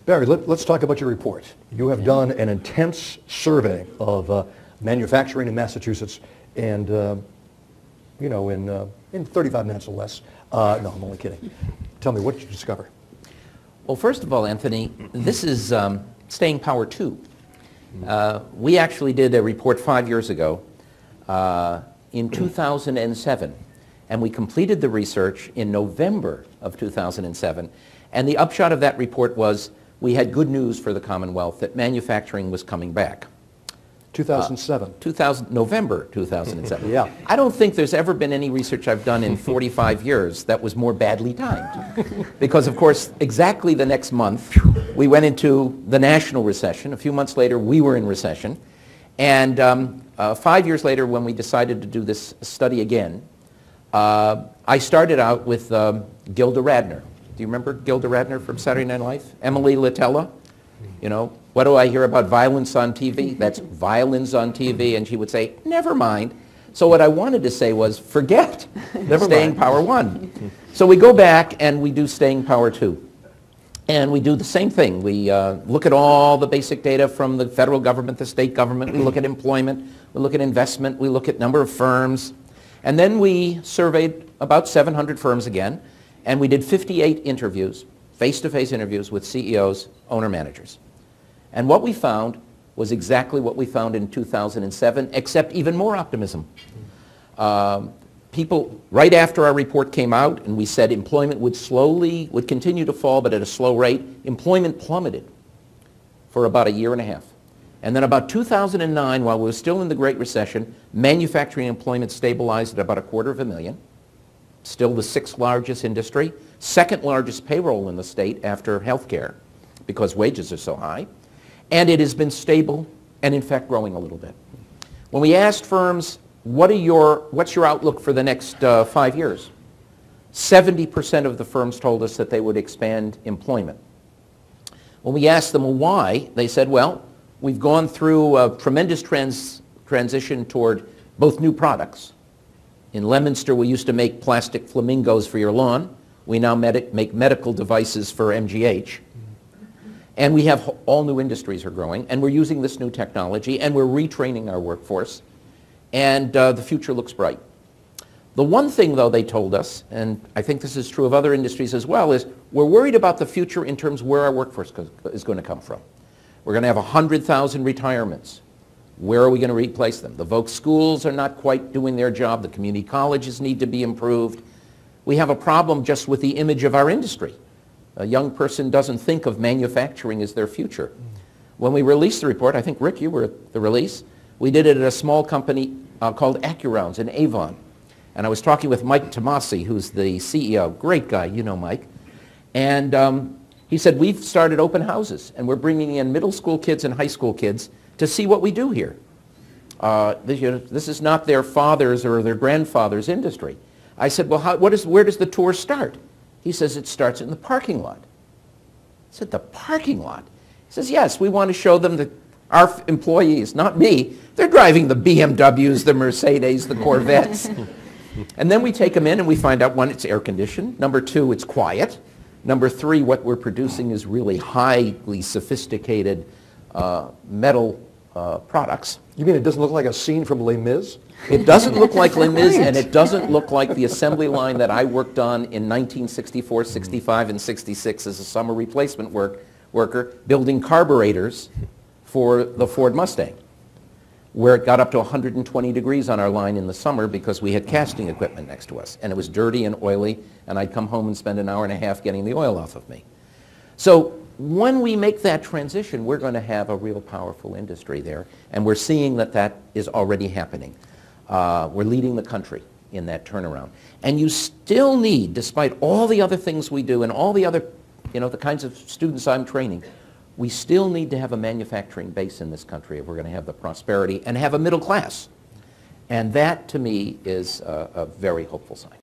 Barry, let's talk about your report. You have done an intense survey of manufacturing in Massachusetts, and you know, in 35 minutes or less. No, I'm only kidding. Tell me, what did you discover? Well, first of all, Anthony, this is Staying Power 2. We actually did a report 5 years ago in 2007, and we completed the research in November of 2007. And the upshot of that report was we had good news for the Commonwealth that manufacturing was coming back. 2007. November 2007. Yeah. I don't think there's ever been any research I've done in 45 years that was more badly timed. Because, of course, exactly the next month, we went into the national recession. A few months later, we were in recession. And 5 years later, when we decided to do this study again, I started out with Gilda Radner. Do you remember Gilda Radner from Saturday Night Live? Emily Litella? You know, what do I hear about violence on TV? That's violence on TV. And she would say, never mind. So what I wanted to say was, forget Staying Power 1. So we go back and we do Staying Power 2. And we do the same thing. We look at all the basic data from the federal government, the state government. We look at employment. We look at investment. We look at number of firms. And then we surveyed about 700 firms again. And we did 58 interviews, face-to-face interviews with CEOs, owner-managers. And what we found was exactly what we found in 2007, except even more optimism. People, right after our report came out, and we said employment would continue to fall, but at a slow rate, employment plummeted for about a year and a half. And then about 2009, while we were still in the Great Recession, manufacturing employment stabilized at about 250,000. Still the 6th largest industry, 2nd largest payroll in the state after healthcare, because wages are so high. And it has been stable and, in fact, growing a little bit. When we asked firms, what's your outlook for the next 5 years? 70% of the firms told us that they would expand employment. When we asked them why, they said, well, we've gone through a tremendous transition toward both new products. In Leominster, we used to make plastic flamingos for your lawn. We now make medical devices for MGH. And we have all new industries are growing, and we're using this new technology, and we're retraining our workforce, and the future looks bright. The one thing, though, they told us, and I think this is true of other industries as well, is we're worried about the future in terms of where our workforce is going to come from. We're going to have 100,000 retirements. Where are we going to replace them? The Volk schools are not quite doing their job. The community colleges need to be improved. We have a problem just with the image of our industry. A young person doesn't think of manufacturing as their future. When we released the report, I think, Rick, you were at the release, we did it at a small company called AccuRounds in Avon. And I was talking with Mike Tomasi, who's the CEO, great guy, you know Mike. And he said, we've started open houses, and we're bringing in middle school kids and high school kids to see what we do here. This is not their father's or their grandfather's industry. I said, well, where does the tour start? He says, it starts in the parking lot. I said, the parking lot? He says, yes, we want to show them that our employees, not me, they're driving the BMWs, the Mercedes, the Corvettes. And then we take them in and we find out, one, it's air conditioned. Number two, it's quiet. Number three, what we're producing is really highly sophisticated metal products. You mean it doesn't look like a scene from Les Mis? It doesn't look like Les Mis, and it doesn't look like the assembly line that I worked on in 1964, 65, and 66 as a summer replacement worker building carburetors for the Ford Mustang, where it got up to 120 degrees on our line in the summer because we had casting equipment next to us, and it was dirty and oily, and I'd come home and spend an hour and a half getting the oil off of me. So when we make that transition, we're going to have a real powerful industry there, and we're seeing that that is already happening. We're leading the country in that turnaround. And you still need, despite all the other things we do and all the other, the kinds of students I'm training, we still need to have a manufacturing base in this country if we're going to have the prosperity and have a middle class. And that, to me, is a very hopeful sign.